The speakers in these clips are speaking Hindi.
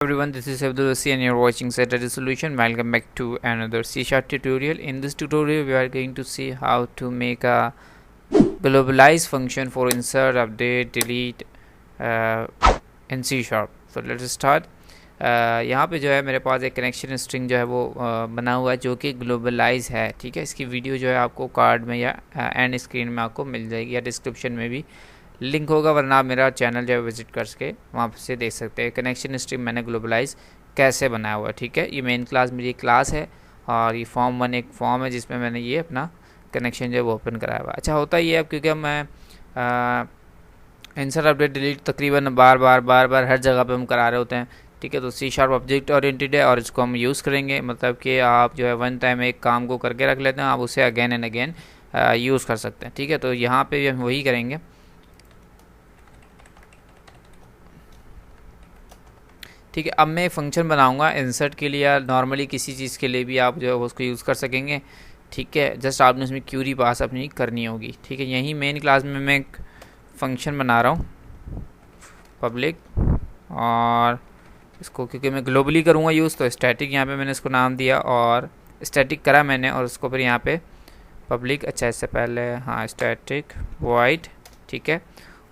everyone, this is Abdul Wasi and you're watching Saturday Solution. Welcome back to another C# tutorial. In this tutorial we are going to see how to make a globalize function for insert, update, delete in C#. So let's start. यहाँ पे जो है मेरे पास एक कनेक्शन स्ट्रिंग जो है वो बना हुआ है जो कि ग्लोबलाइज है। ठीक है, इसकी वीडियो जो है आपको कार्ड में या एंड स्क्रीन में आपको मिल जाएगी या डिस्क्रिप्शन में भी लिंक होगा, वरना आप मेरा चैनल जो है विजिट कर सके वहाँ से देख सकते हैं। कनेक्शन स्ट्रिंग मैंने ग्लोबलाइज कैसे बनाया हुआ है। ठीक है, ये मेन क्लास मेरी क्लास है और ये फॉर्म 1 एक फॉर्म है जिसमें मैंने ये अपना कनेक्शन जो है वो ओपन कराया हुआ है। अच्छा होता ये अब क्योंकि मैं इंसर्ट अपडेट डिलीट तकरीबन बार बार हर जगह पे हम करा रहे होते हैं। ठीक है, तो C# ऑब्जेक्ट ओरिएंटेड है और इसको हम यूज़ करेंगे, मतलब कि आप जो है वन टाइम एक काम को करके रख लेते हैं, आप उसे अगेन एंड अगेन यूज़ कर सकते हैं। ठीक है, तो यहाँ पे भी हम वही करेंगे। ठीक है, अब मैं फंक्शन बनाऊंगा इंसर्ट के लिए या नॉर्मली किसी चीज़ के लिए भी आप जो है उसको यूज़ कर सकेंगे। ठीक है, जस्ट आपने उसमें क्यूरी पास अपनी करनी होगी। ठीक है, यही मेन क्लास में मैं एक फंक्शन बना रहा हूँ पब्लिक, और इसको क्योंकि मैं ग्लोबली करूँगा यूज़ तो स्टैटिक यहाँ पे मैंने इसको नाम दिया और स्टैटिक करा मैंने, और उसको फिर यहाँ पे पब्लिक, अच्छा इससे पहले हाँ स्टैटिक वाइड। ठीक है,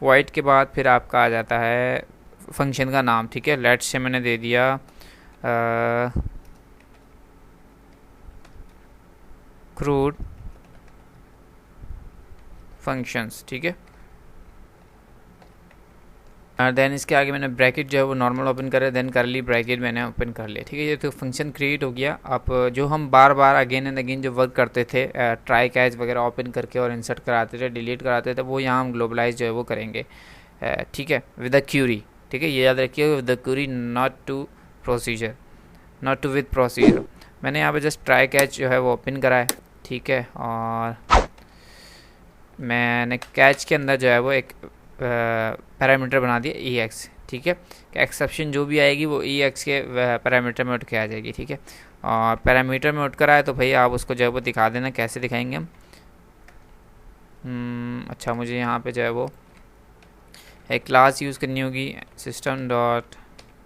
वाइड के बाद फिर आपका आ जाता है फंक्शन का नाम। ठीक है, लेट्स से मैंने दे दिया क्रूड फंक्शंस। ठीक है, देन इसके आगे मैंने ब्रैकेट जो है वो नॉर्मल ओपन करे, देन करली ब्रैकेट मैंने ओपन कर लिया। ठीक है, ये तो फंक्शन क्रिएट हो गया। अब जो हम बार बार अगेन एंड अगेन जो वर्क करते थे ट्राई कैच वगैरह ओपन करके और इंसर्ट कराते थे, डिलीट कराते थे, वो यहाँ हम ग्लोबलाइज जो है वो करेंगे। ठीक है, विद अ क्यूरी। ठीक है, ये याद रखिए, with the query, not to procedure, not to with procedure. मैंने यहाँ पे जस्ट ट्राई कैच जो है वो ओपन करा है। ठीक है, और मैंने कैच के अंदर जो है वो एक पैरामीटर बना दिया EX। ठीक है, एक्सेप्शन जो भी आएगी वो EX के पैरामीटर में उठ के आ जाएगी। ठीक है, और पैरामीटर में उठ कर आए तो भाई आप उसको जो है वो दिखा देना, कैसे दिखाएंगे हम। अच्छा, मुझे यहाँ पे जो है वो एक क्लास यूज़ करनी होगी, system dot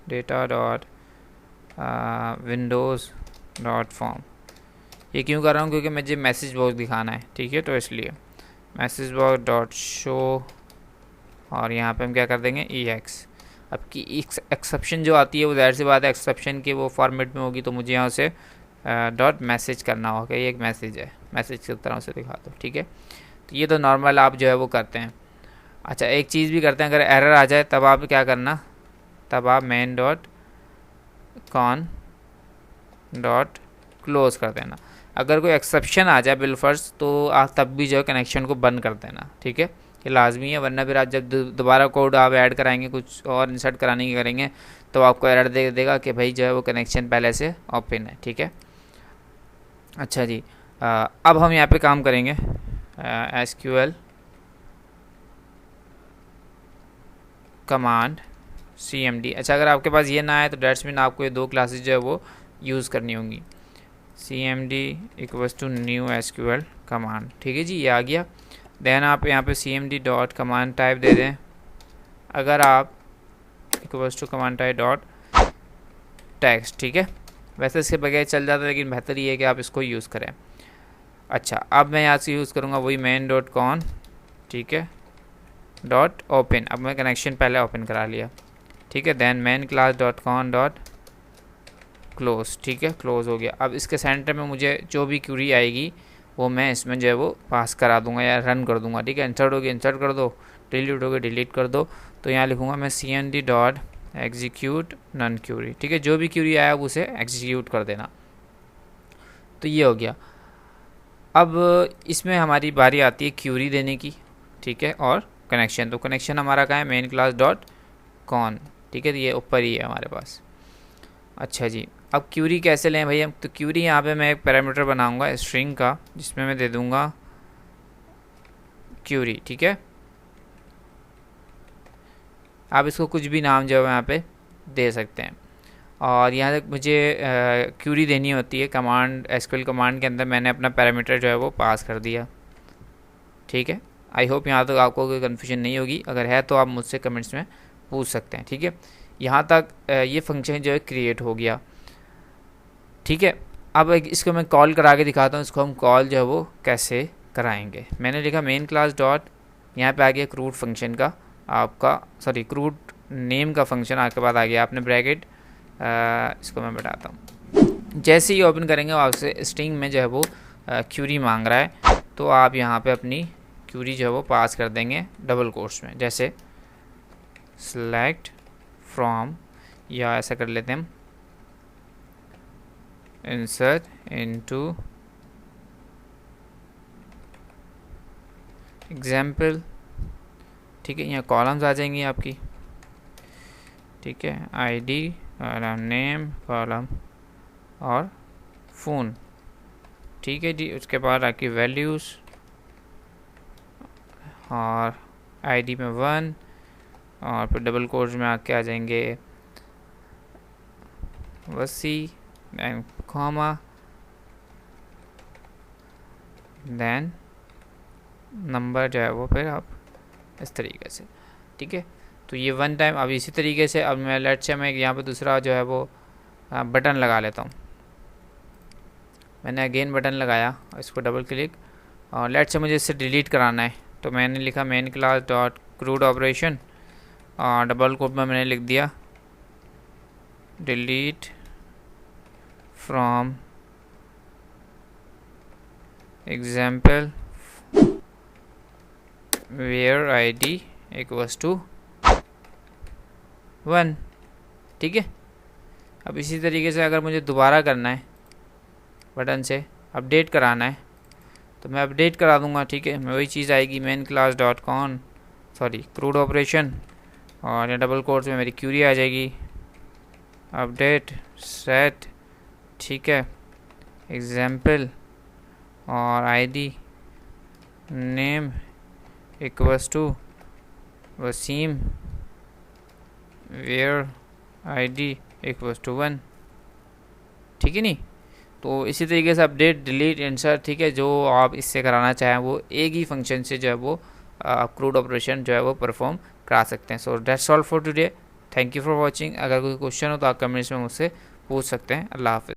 data dot Windows dot form. ये क्यों कर रहा हूँ, क्योंकि मुझे मैसेज बॉक्स दिखाना है। ठीक है, तो इसलिए मैसेज बॉक्स डॉट शो, और यहाँ पे हम क्या कर देंगे EX। अब की एक्सेप्शन जो आती है वो ज़ाहिर सी बात है एक्सेप्शन के वो फॉर्मेट में होगी, तो मुझे यहाँ से डॉट मैसेज करना होगा। ये एक मैसेज है, मैसेज की तरह से दिखा दो। ठीक है, तो ये तो नॉर्मल आप जो है वो करते हैं। अच्छा, एक चीज़ भी करते हैं, अगर एरर आ जाए तब आप क्या करना, तब आप main dot con dot close कर देना। अगर कोई एक्सेप्शन आ जाए बिलफर्ज तो आप तब भी जो है कनेक्शन को बंद कर देना। ठीक है, ये लाजमी है, वरना फिर आप जब दोबारा कोड आप ऐड कराएंगे, कुछ और इंसर्ट कराने की करेंगे, तो आपको एरर दे देगा कि भाई जो है वो कनेक्शन पहले से ओपन है। ठीक है, अच्छा जी, अब हम यहाँ पे काम करेंगे SQL कमांड CMD। अच्छा, अगर आपके पास ये ना आए तो डेट्स मीन आपको ये दो क्लासेस जो है वो यूज़ करनी होंगी। CMD equals to new SQL command. ठीक है जी, ये आ गया। देन आप यहाँ पे CMD डॉट कमांड टाइप दे दें। अगर आप equals to command type dot text. ठीक है, वैसे इसके बगैर चल जाता है, लेकिन बेहतर ये है कि आप इसको यूज़ करें। अच्छा, अब मैं यहाँ से यूज़ करूँगा वही मेन डॉट कॉन। ठीक है, डॉट ओपन। अब मैं कनेक्शन पहले ओपन करा लिया। ठीक है, then main class dot con dot close. ठीक है, क्लोज हो गया। अब इसके सेंटर में मुझे जो भी क्यूरी आएगी वो मैं इसमें जो है वो पास करा दूंगा या रन कर दूंगा। ठीक है, इंसर्ट होगी इंसर्ट कर दो, डिलीट होगी डिलीट कर दो। तो यहाँ लिखूंगा मैं CMD dot execute non query. ठीक है, जो भी क्यूरी आया उसे एग्जीक्यूट कर देना। तो ये हो गया। अब इसमें हमारी बारी आती है क्यूरी देने की। ठीक है, और कनेक्शन, तो कनेक्शन हमारा कहाँ है, मेन क्लास डॉट कॉन। ठीक है, तो ये ऊपर ही है हमारे पास। अच्छा जी, अब क्यूरी कैसे लें भाई हम, तो क्यूरी यहाँ पे मैं एक पैरामीटर बनाऊंगा स्ट्रिंग का, जिसमें मैं दे दूंगा क्यूरी। ठीक है, आप इसको कुछ भी नाम जो है यहाँ पे दे सकते हैं। और यहाँ तक मुझे क्यूरी देनी होती है कमांड SQL कमांड के अंदर, मैंने अपना पैरामीटर जो है वो पास कर दिया। ठीक है, आई होप यहाँ तक आपको कोई कन्फ्यूजन नहीं होगी, अगर है तो आप मुझसे कमेंट्स में पूछ सकते हैं। ठीक है, यहाँ तक ये फंक्शन जो है क्रिएट हो गया। ठीक है, अब इसको मैं कॉल करा के दिखाता हूँ, इसको हम कॉल जो है वो कैसे कराएंगे। मैंने लिखा मेन क्लास डॉट, यहाँ पे आ गया क्रूड फंक्शन का आपका, सॉरी क्रूड नेम का फंक्शन आपके पास आ गया। आपने ब्रैकेट, इसको मैं बताता हूँ, जैसे ही ओपन करेंगे आपसे स्ट्रिंग में जो है वो क्यूरी मांग रहा है, तो आप यहाँ पे अपनी क्यूरी जो है वो पास कर देंगे डबल कोट्स में, जैसे सेलेक्ट फ्रॉम, या ऐसा कर लेते हैं हम, insert into example। ठीक है, यहाँ कॉलम्स आ जाएंगी आपकी। ठीक है, आईडी, कॉलम नेम, कॉलम और फ़ोन। ठीक है जी, उसके बाद आपकी वैल्यूज़, और आईडी में 1, और फिर डबल कोट्स में आके आ जाएंगे वसी, देन कॉमा, देन नंबर जो है वो फिर आप इस तरीके से। ठीक है, तो ये वन टाइम। अब इसी तरीके से अब मैं लेट से मैं यहाँ पे दूसरा जो है वो बटन लगा लेता हूँ। मैंने अगेन बटन लगाया, इसको डबल क्लिक, और लेट से मुझे इससे डिलीट कराना है, तो मैंने लिखा main class dot CRUD operation, और डबल कोट में मैंने लिख दिया delete from example where ID equals to 1। ठीक है, अब इसी तरीके से अगर मुझे दोबारा करना है, बटन से अपडेट कराना है, तो मैं अपडेट करा दूंगा। ठीक है, मैं वही चीज़ आएगी main class dot cone, sorry crude operation, और या डबल कोट्स में मेरी क्यूरी आ जाएगी, अपडेट सेट। ठीक है, एग्जाम्पल और ID name equals to Wasim where ID equals to 1। ठीक है, नहीं तो इसी तरीके से अपडेट, डिलीट, इंसर्ट। ठीक है, जो आप इससे कराना चाहें वो एक ही फंक्शन से जो है वो क्रूड ऑपरेशन जो है वो परफॉर्म करा सकते हैं। So that's all for today, thank you for watching. अगर कोई क्वेश्चन हो तो आप कमेंट्स में मुझसे पूछ सकते हैं। अल्लाह हाफिज़।